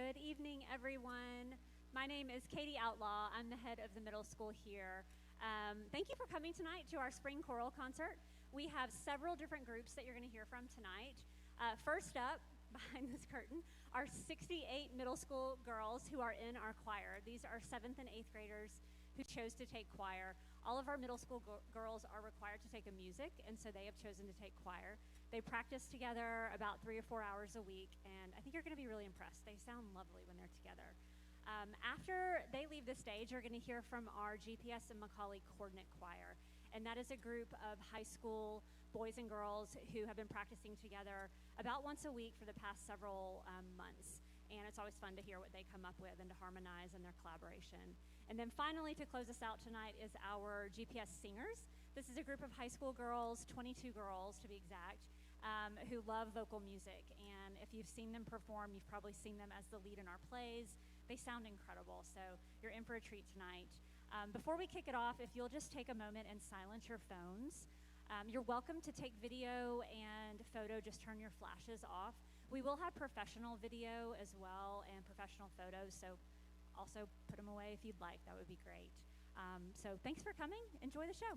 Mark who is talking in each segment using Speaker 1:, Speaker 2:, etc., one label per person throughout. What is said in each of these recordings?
Speaker 1: Good evening, everyone. My name is Katie Outlaw. I'm the head of the middle school here. Thank you for coming tonight to our spring choral concert. We have several different groups that you're going to hear from tonight. First up, behind this curtain, are 68 middle school girls who are in our choir. These are 7th and 8th graders who chose to take choir. All of our middle school girls are required to take a music, and so they have chosen to take choir. They practice together about 3 or 4 hours a week, and I think you're going to be really impressed. They sound lovely when they're together. After they leave the stage, you're going to hear from our GPS and McCallie coordinate choir, and that is a group of high school boys and girls who have been practicing together about once a week for the past several months. And it's always fun to hear what they come up with and to harmonize in their collaboration. And then finally, to close us out tonight, is our GPS singers. This is a group of high school girls, 22 girls to be exact, who love vocal music. And if you've seen them perform, you've probably seen them as the lead in our plays. They sound incredible, so you're in for a treat tonight. Before we kick it off, if you'll just take a moment and silence your phones. You're welcome to take video and photo, just turn your flashes off. We will have professional video as well and professional photos, so also put them away if you'd like. That would be great. So thanks for coming. Enjoy the show.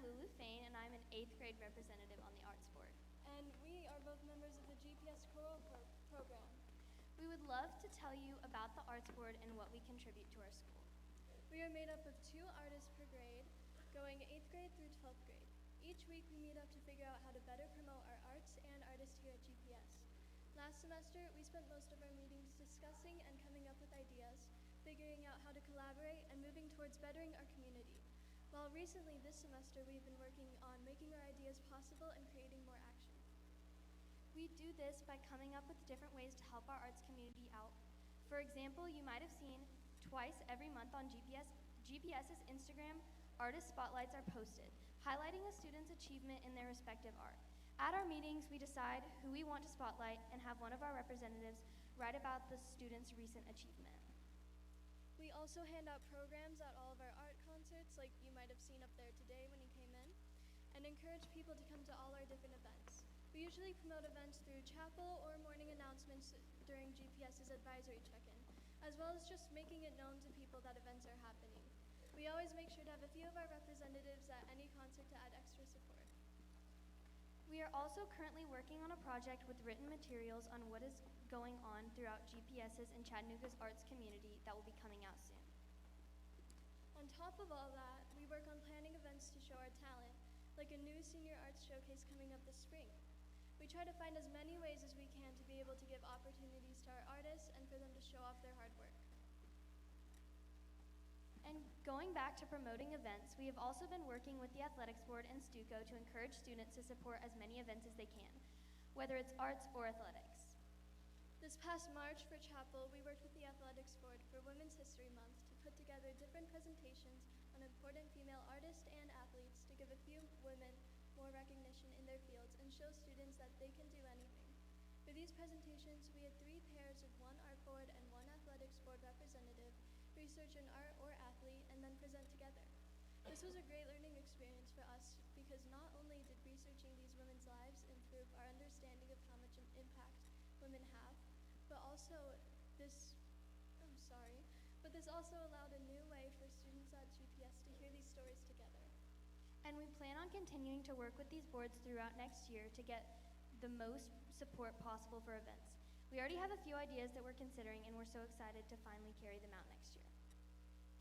Speaker 2: and I'm an 8th grade representative on the Arts Board.
Speaker 3: And we are both members of the GPS Choral Program.
Speaker 2: We would love to tell you about the Arts Board and what we contribute to our school.
Speaker 3: We are made up of 2 artists per grade, going 8th grade through 12th grade. Each week we meet up to figure out how to better promote our arts and artists here at GPS. Last semester, we spent most of our meetings discussing and coming up with ideas, figuring out how to collaborate, and moving towards bettering our community. While recently this semester, we've been working on making our ideas possible and creating more action.
Speaker 2: We do this by coming up with different ways to help our arts community out. For example, you might have seen twice every month on GPS's Instagram, artist spotlights are posted, highlighting a student's achievement in their respective art. At our meetings, we decide who we want to spotlight and have one of our representatives write about the student's recent achievement.
Speaker 3: We also hand out programs at all of our art concerts, like you might have seen up there today when you came in, and encourage people to come to all our different events. We usually promote events through chapel or morning announcements during GPS's advisory check-in, as well as just making it known to people that events are happening. We always make sure to have a few of our representatives at any concert to add extra support.
Speaker 2: We are also currently working on a project with written materials on what is going on throughout GPS's and Chattanooga's arts community that will be coming out soon.
Speaker 3: On top of all that, we work on planning events to show our talent, like a new senior arts showcase coming up this spring. We try to find as many ways as we can to be able to give opportunities to our artists and for them to show off their hard work.
Speaker 2: And going back to promoting events, we have also been working with the Athletics Board and Stuco to encourage students to support as many events as they can, whether it's arts or athletics.
Speaker 3: This past March for chapel, we worked with the Athletics Board for Women's History Month to put together different presentations on important female artists and athletes to give a few women more recognition in their fields and show students that they can do anything. For these presentations, we had 3 pairs of one art board and one athletics board representative research an art or athlete and then present together. This was a great learning experience for us because not only did researching these women's lives improve our understanding of how much an impact women have, but this also allowed a new way for students at GPS to hear these stories together.
Speaker 2: And we plan on continuing to work with these boards throughout next year to get the most support possible for events. We already have a few ideas that we're considering, and we're so excited to finally carry them out next year.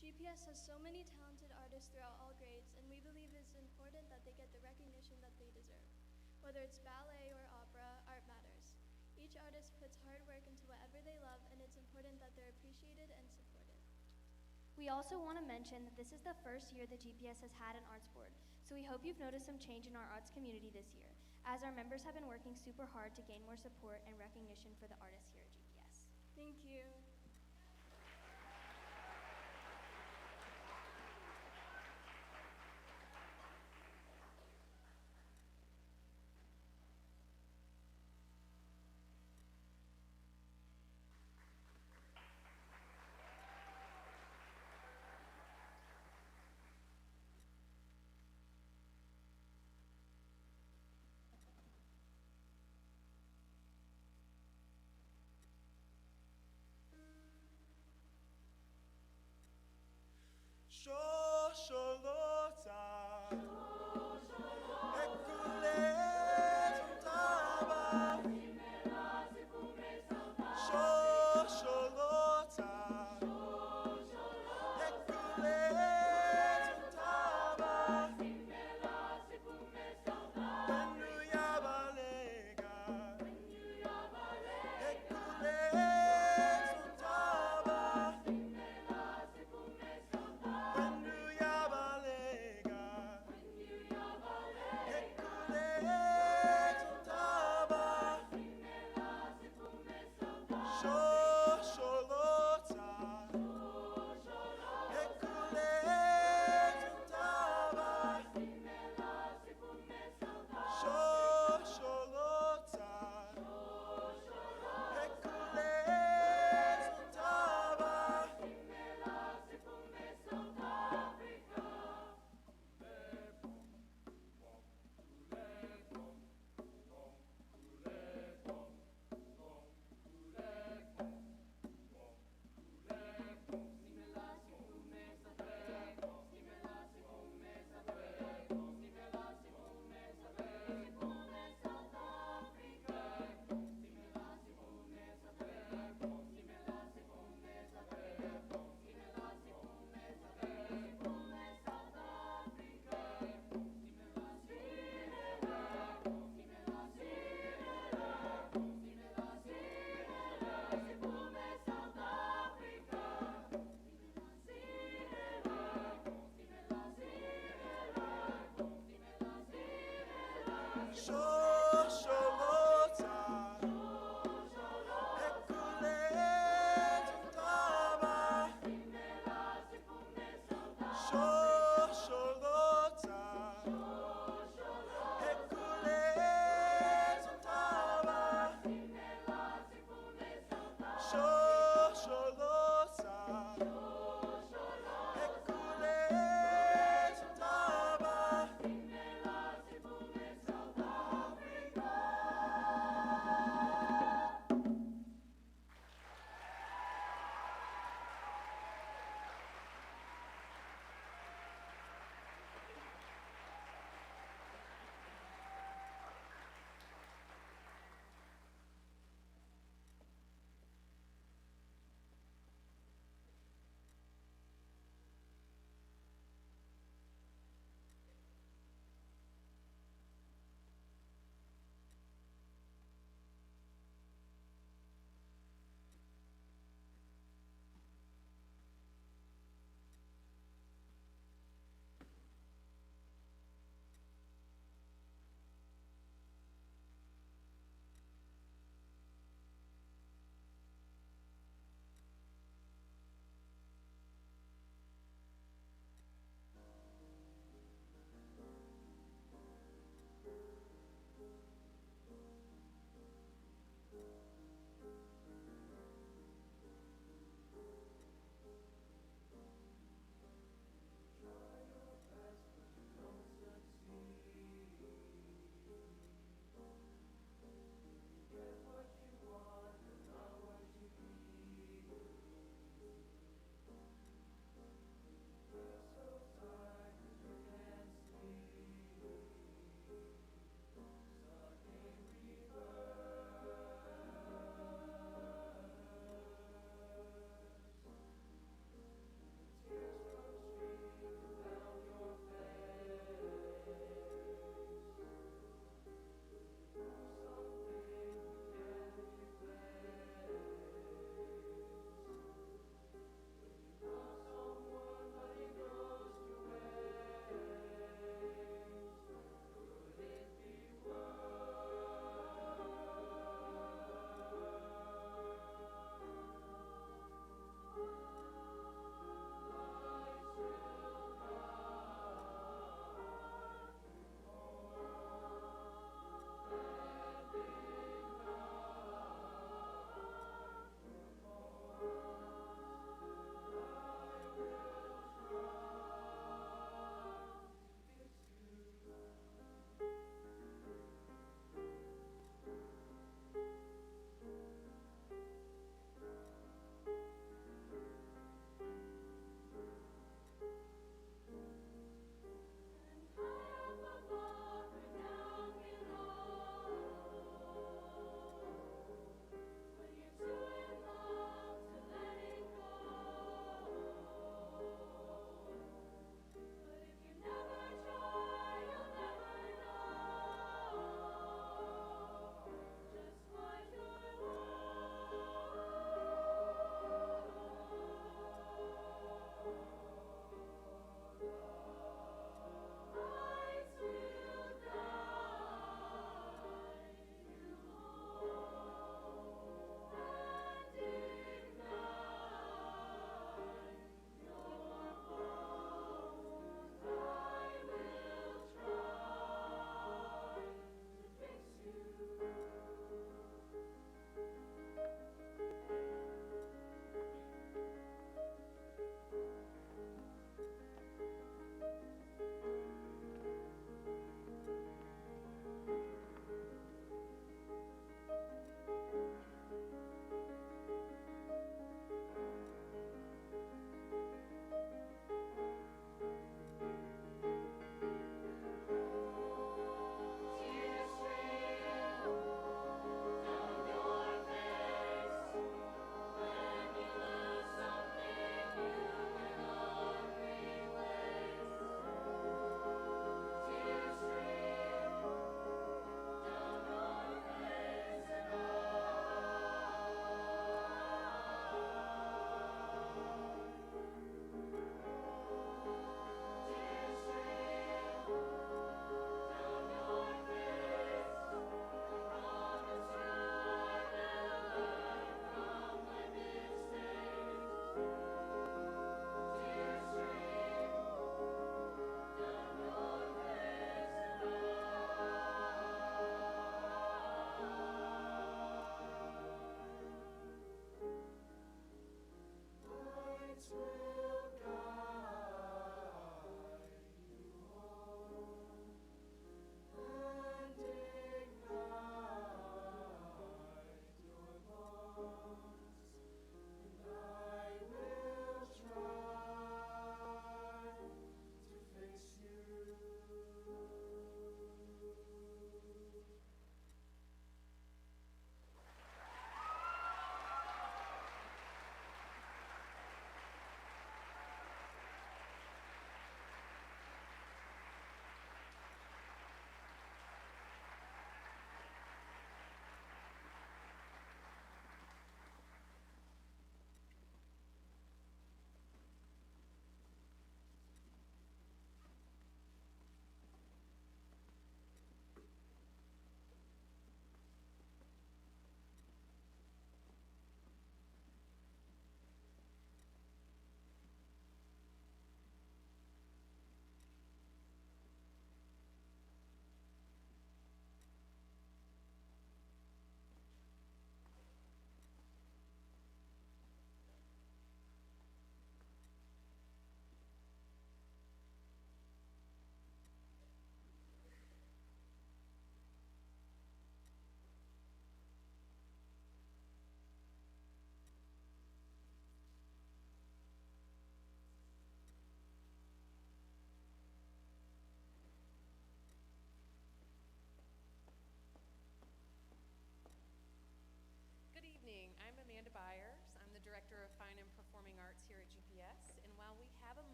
Speaker 3: GPS has so many talented artists throughout all grades, and we believe it's important that they get the recognition that they deserve. Whether it's ballet or opera, art matters. Each artist puts hard work into whatever they love, and it's important that they're appreciated and supported.
Speaker 2: We also want to mention that this is the first year that GPS has had an arts board, so we hope you've noticed some change in our arts community this year, as our members have been working super hard to gain more support and recognition for the artists here at GPS.
Speaker 3: Thank you.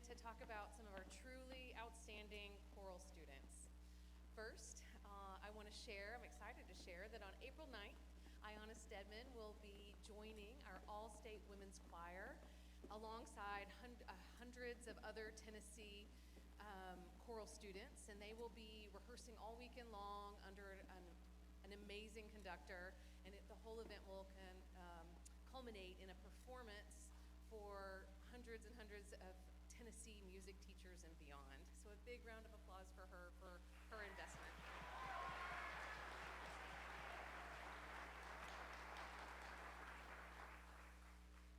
Speaker 4: to talk about some of our truly outstanding choral students. First, I'm excited to share that on April 9th, Ayanna Stedman will be joining our All-State Women's Choir alongside hundreds of other Tennessee choral students, and they will be rehearsing all weekend long under an amazing conductor, and the whole event will culminate in a performance for hundreds and hundreds of Tennessee music teachers and beyond. So a big round of applause for her investment.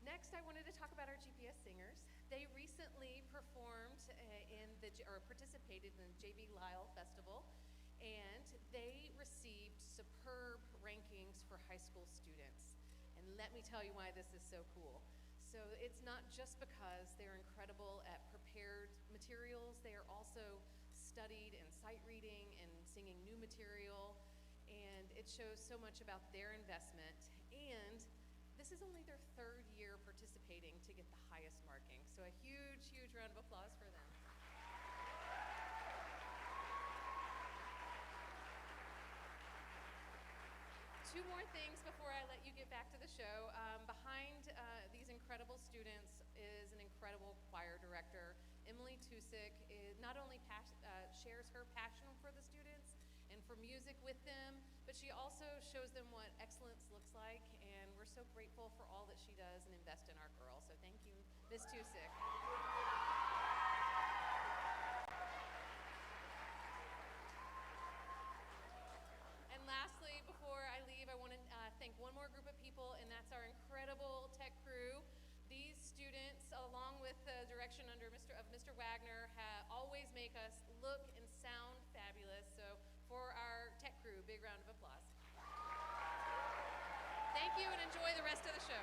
Speaker 4: Next, I wanted to talk about our GPS singers. They recently participated in the JV Lyle Festival, and they received superb rankings for high school students. And let me tell you why this is so cool. So it's not just because they're incredible at prepared materials, they are also studied in sight reading and singing new material, and it shows so much about their investment. And this is only their third year participating to get the highest marking. So a huge, huge round of applause for them. Two more things before I let you get back to the show. Behind these incredible students is an incredible choir director. Emily Tusick not only shares her passion for the students and for music with them, but she also shows them what excellence looks like, and we're so grateful for all that she does and invest in our girls. So thank you, Ms. Tusick. And lastly, before I leave, I want to thank one more group of people, and that's our incredible tech crew. These students, along with the direction of Mr. Wagner, always make us look and sound fabulous. So for our tech crew, big round of applause. Thank you, and enjoy the rest of the show.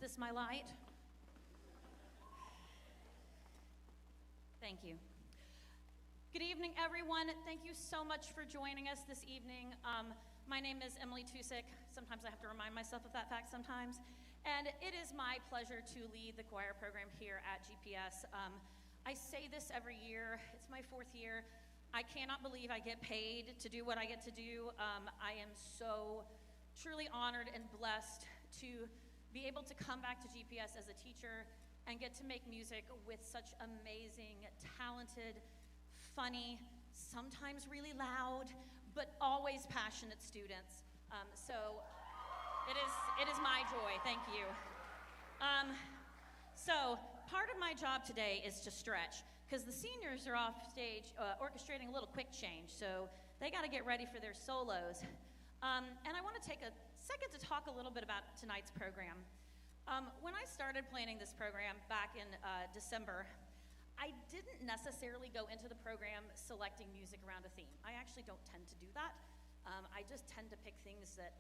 Speaker 5: this my light? Thank you. Good evening, everyone. Thank you so much for joining us this evening. My name is Emily Tusick. Sometimes I have to remind myself of that fact sometimes. And it is my pleasure to lead the choir program here at GPS. I say this every year. It's my 4th year. I cannot believe I get paid to do what I get to do. I am so truly honored and blessed to be able to come back to GPS as a teacher and get to make music with such amazing, talented, funny, sometimes really loud, but always passionate students. So it is my joy. Thank you. So part of my job today is to stretch, because the seniors are off stage orchestrating a little quick change, so they got to get ready for their solos. And I want to take a second to talk a little bit about tonight's program. When I started planning this program back in December, I didn't necessarily go into the program selecting music around a theme. I actually don't tend to do that. I just tend to pick things that,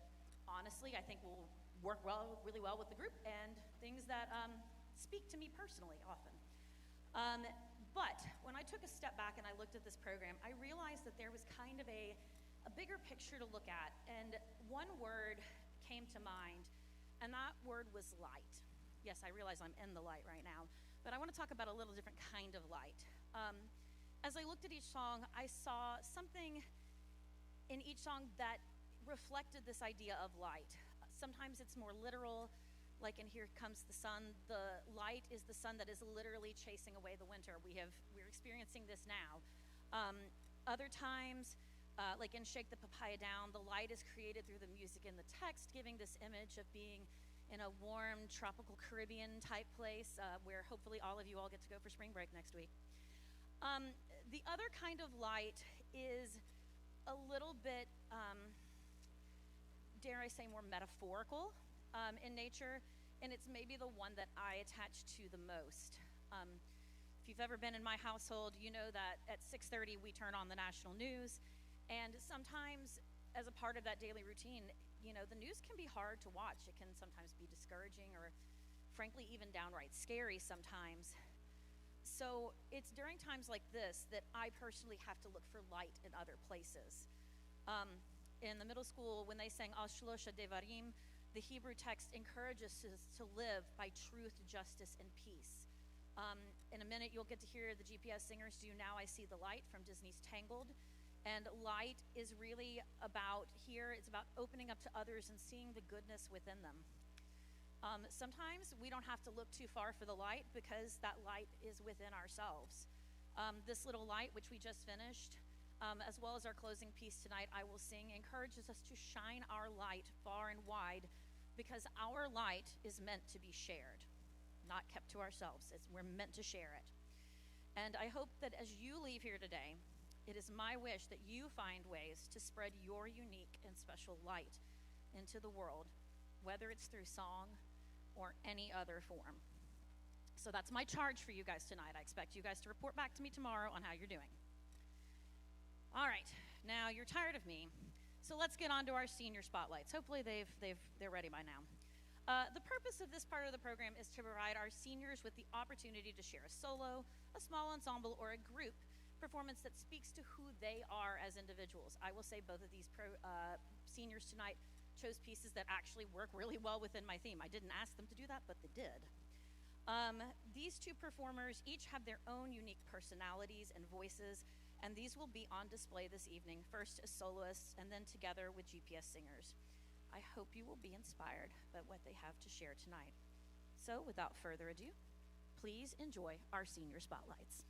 Speaker 5: honestly, I think will work really well with the group, and things that speak to me personally often. But when I took a step back and I looked at this program, I realized that there was kind of a bigger picture to look at, and one word came to mind, and that word was light. Yes, I realize I'm in the light right now, but I want to talk about a little different kind of light. As I looked at each song, I saw something in each song that reflected this idea of light. Sometimes it's more literal, like in Here Comes the Sun. The light is the sun that is literally chasing away the winter. We're experiencing this now. Other times, like in Shake the Papaya Down, the light is created through the music and the text, giving this image of being in a warm, tropical Caribbean type place where hopefully all of you all get to go for spring break next week. The other kind of light is a little bit, dare I say, more metaphorical in nature, and it's maybe the one that I attach to the most. If you've ever been in my household, you know that at 6:30 we turn on the national news, and sometimes as a part of that daily routine, you know, the news can be hard to watch. It can sometimes be discouraging or frankly even downright scary sometimes. So it's during times like this that I personally have to look for light in other places. In the middle school, when they sang Ashlosha Devarim, the Hebrew text encourages us to live by truth, justice, and peace. In a minute, you'll get to hear the GPS singers do Now I See the Light from Disney's Tangled. And light is really about here, it's about opening up to others and seeing the goodness within them. Sometimes we don't have to look too far for the light because that light is within ourselves. This little light, which we just finished, as well as our closing piece tonight, I Will Sing, encourages us to shine our light far and wide, because our light is meant to be shared, not kept to ourselves. We're meant to share it. And I hope that as you leave here today, it is my wish that you find ways to spread your unique and special light into the world, whether it's through song or any other form. So that's my charge for you guys tonight. I expect you guys to report back to me tomorrow on how you're doing. All right, now you're tired of me, so let's get on to our senior spotlights. Hopefully they're ready by now. The purpose of this part of the program is to provide our seniors with the opportunity to share a solo, a small ensemble, or a group performance that speaks to who they are as individuals. I will say both of these seniors tonight chose pieces that actually work really well within my theme. I didn't ask them to do that, but they did. These two performers each have their own unique personalities and voices, and these will be on display this evening, first as soloists and then together with GPS singers. I hope you will be inspired by what they have to share tonight. So without further ado, please enjoy our senior spotlights.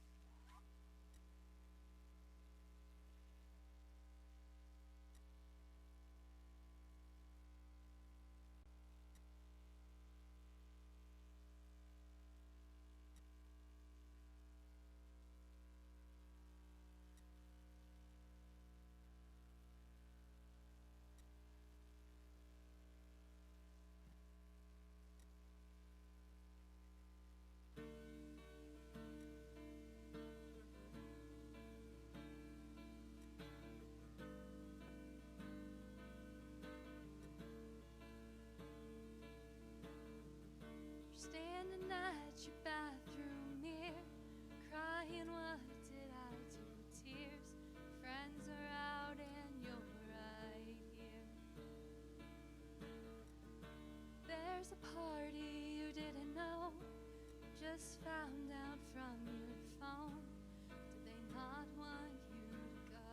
Speaker 6: just found out from your phone? Do they not want you to go?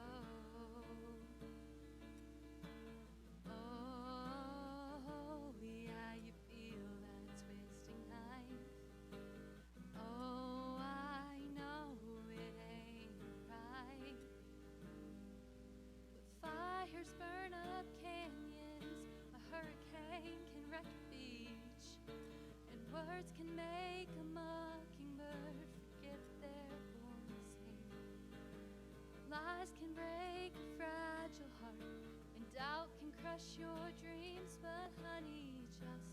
Speaker 6: Oh, yeah, you feel that twisting knife. Oh, I know it ain't right. But fires burn up canyons, a hurricane can wreck a beach, and words can make a mockingbird forget they're born to sing. Lies can break a fragile heart, and doubt can crush your dreams, but honey, just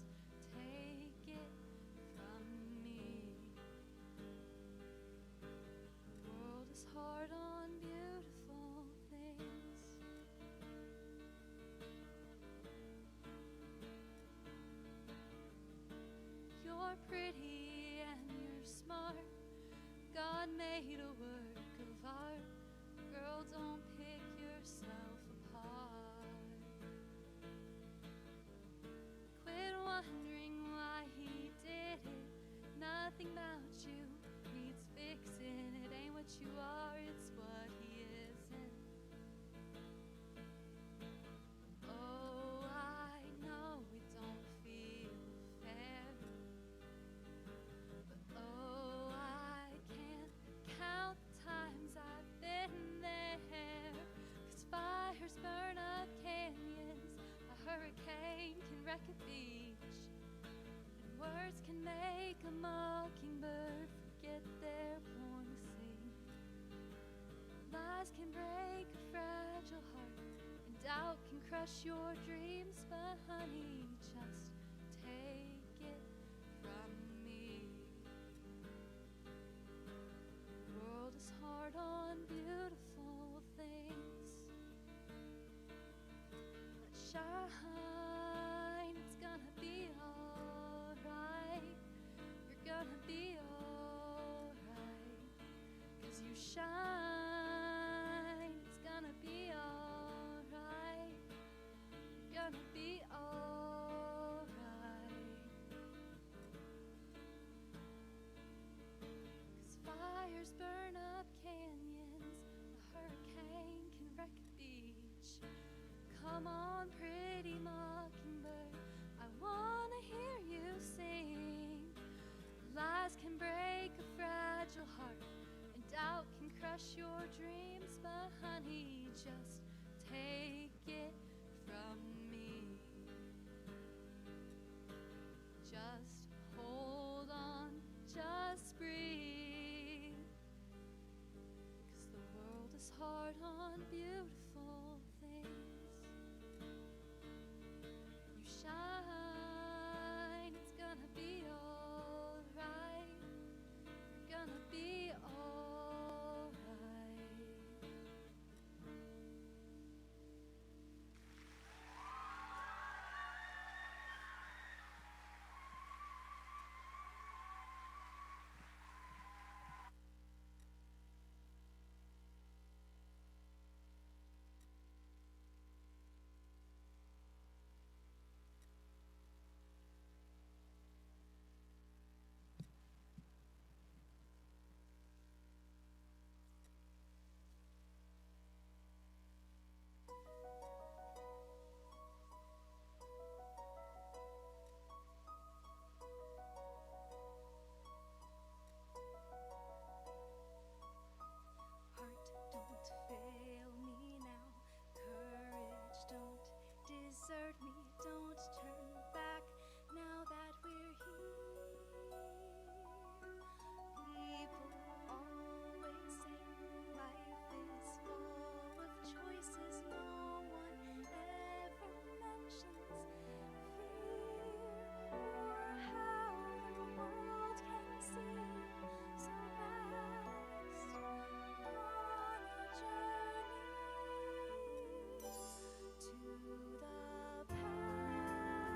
Speaker 6: take it from me. The world is hard on beautiful things. You're pretty and you're smart. God made a work of art. Girl, don't pick yourself apart. Quit wondering why he did it. Nothing about you needs fixing. It ain't what you are, it's what he isn't. Oh, I know it don't feel fair, but oh, I can't count the times I've been there. 'Cause fires burn up canyons, a hurricane can wreck a beach, and words can make a mockingbird forget they're born to sing. Lies can break a fragile heart, and doubt can crush your dreams, but honey, just take it from me. The world is hard on beautiful things. But shine, it's gonna be alright. You're gonna be alright. 'Cause you shine, it's gonna be alright. You're gonna be alright. 'Cause fires burn up canyons, a hurricane can wreck a beach. Come on, pretty mockingbird, I wanna hear you sing. Lies can break a fragile heart, and doubt can crush your dreams, but honey, just take it from me. Just hold on, just breathe. 'Cause the world is hard on beautiful things. You shine, it's gonna be alright. You're gonna be alright. Heart, don't fail me now. Courage, don't desert me. Don't turn back now that we're here. People always say life is full of choices. No one ever mentions fear or how the world can seem so vast on a journey to the past.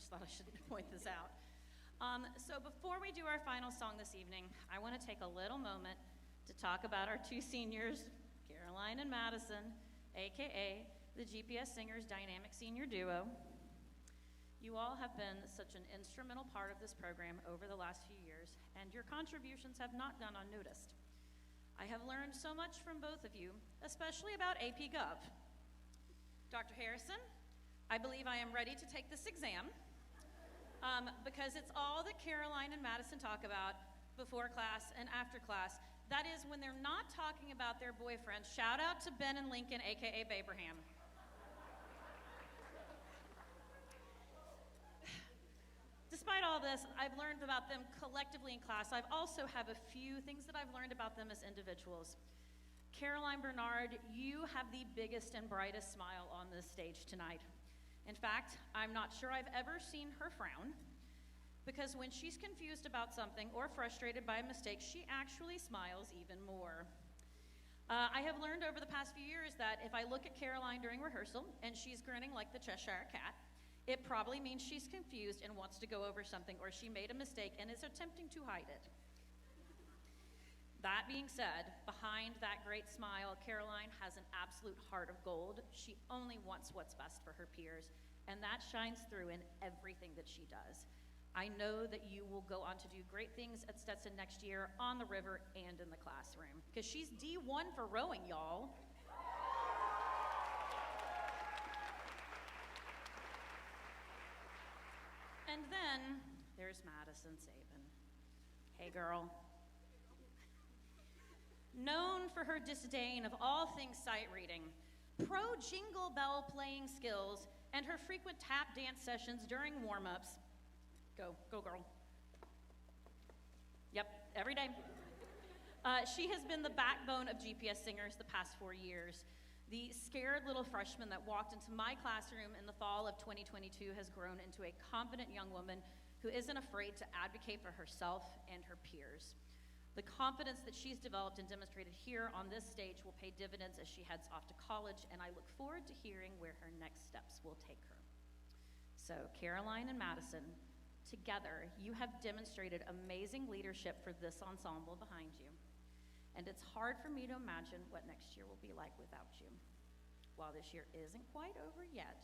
Speaker 5: just thought I should point this out. So before we do our final song this evening, I want to take a little moment to talk about our two seniors, Caroline and Madison, aka the GPS Singers Dynamic Senior Duo. You all have been such an instrumental part of this program over the last few years, and your contributions have not gone unnoticed. I have learned so much from both of you, especially about AP Gov. Dr. Harrison, I believe I am ready to take this exam because it's all that Caroline and Madison talk about before class and after class. That is when they're not talking about their boyfriends. Shout out to Ben and Lincoln, aka Babraham. Despite all this, I've learned about them collectively in class. I also have a few things that I've learned about them as individuals. Caroline Bernard, you have the biggest and brightest smile on this stage tonight. In fact, I'm not sure I've ever seen her frown, because when she's confused about something or frustrated by a mistake, she actually smiles even more. I have learned over the past few years that if I look at Caroline during rehearsal and she's grinning like the Cheshire Cat, it probably means she's confused and wants to go over something, or she made a mistake and is attempting to hide it. That being said, behind that great smile, Caroline has an absolute heart of gold. She only wants what's best for her peers, and that shines through in everything that she does. I know that you will go on to do great things at Stetson next year, on the river and in the classroom, because she's D1 for rowing, y'all. And then there's Madison Sabin. Hey, girl. Known for her disdain of all things sight reading, pro jingle bell playing skills, and her frequent tap dance sessions during warm-ups. Go girl. Yep, every day. She has been the backbone of GPS Singers the past 4 years. The scared little freshman that walked into my classroom in the fall of 2022 has grown into a confident young woman who isn't afraid to advocate for herself and her peers. The confidence that she's developed and demonstrated here on this stage will pay dividends as she heads off to college, and I look forward to hearing where her next steps will take her. So, Caroline and Madison, together, you have demonstrated amazing leadership for this ensemble behind you. And it's hard for me to imagine what next year will be like without you. While this year isn't quite over yet,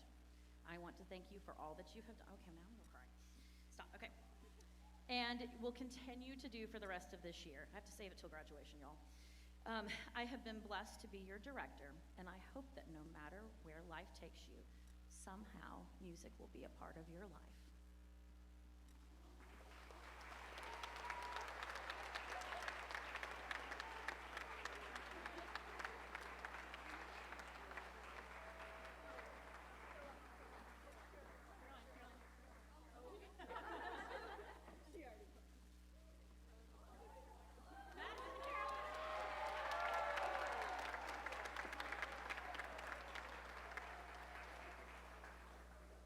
Speaker 5: I want to thank you for all that you have done. Okay, now I'm gonna cry. Stop, okay. And will continue to do for the rest of this year. I have to save it till graduation, y'all. I have been blessed to be your director, and I hope that no matter where life takes you, somehow music will be a part of your life.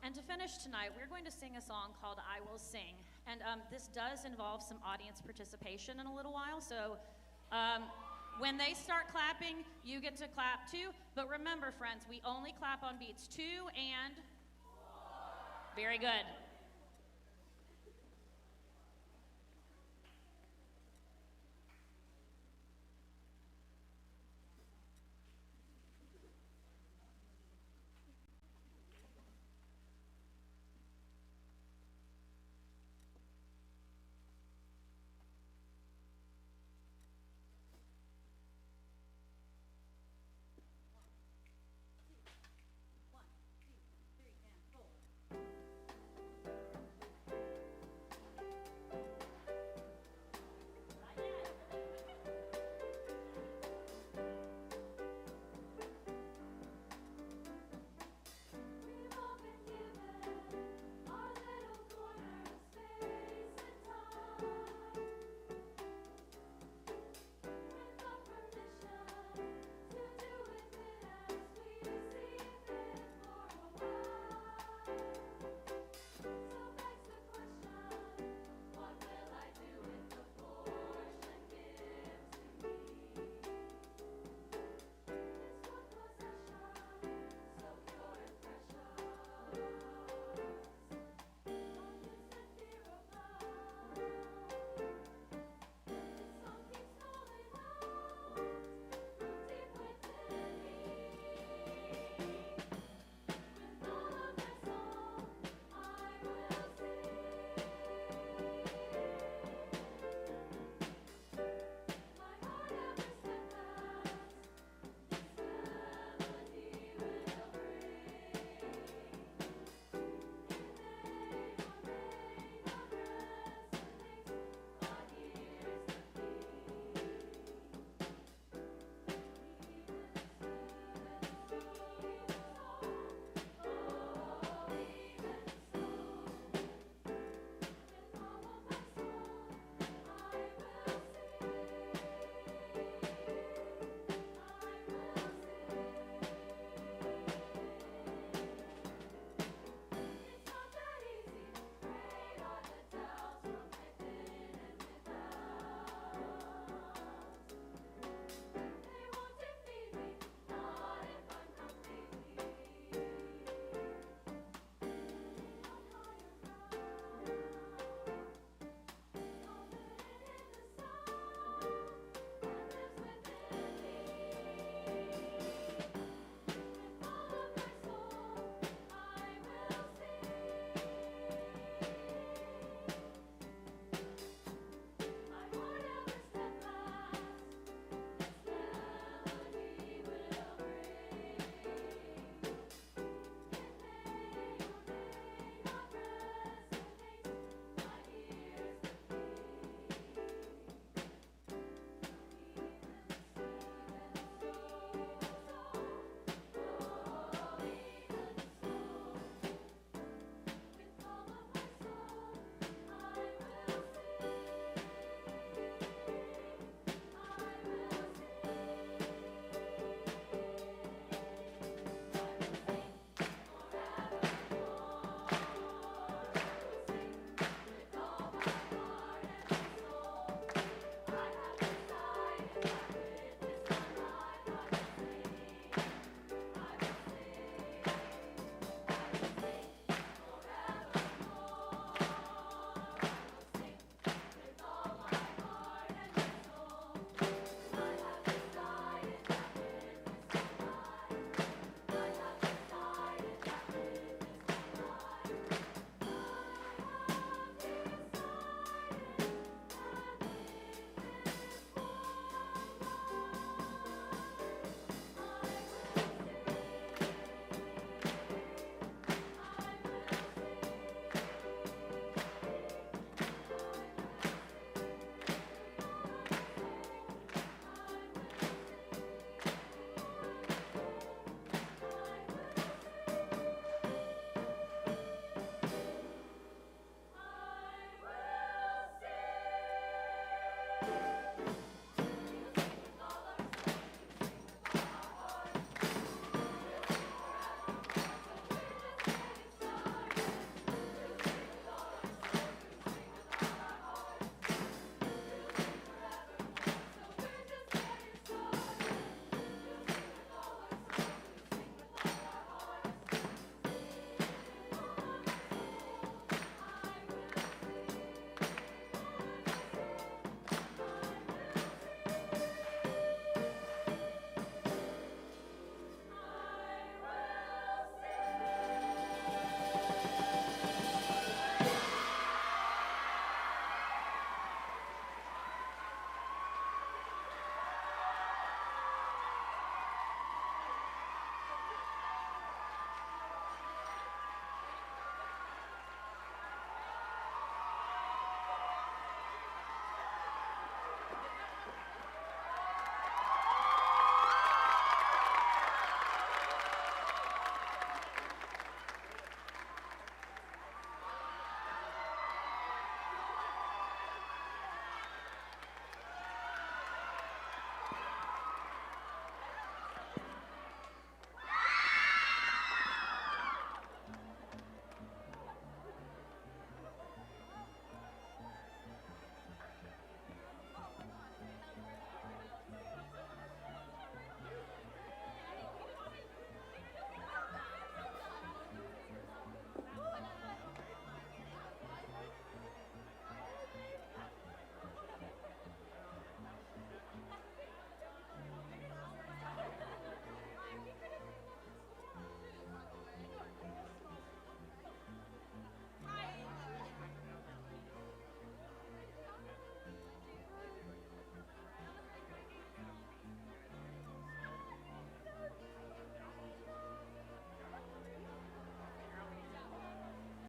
Speaker 5: And to finish tonight, we're going to sing a song called I Will Sing. And this does involve some audience participation in a little while, so when they start clapping, you get to clap too. But remember, friends, we only clap on beats 2 and 4. Very good.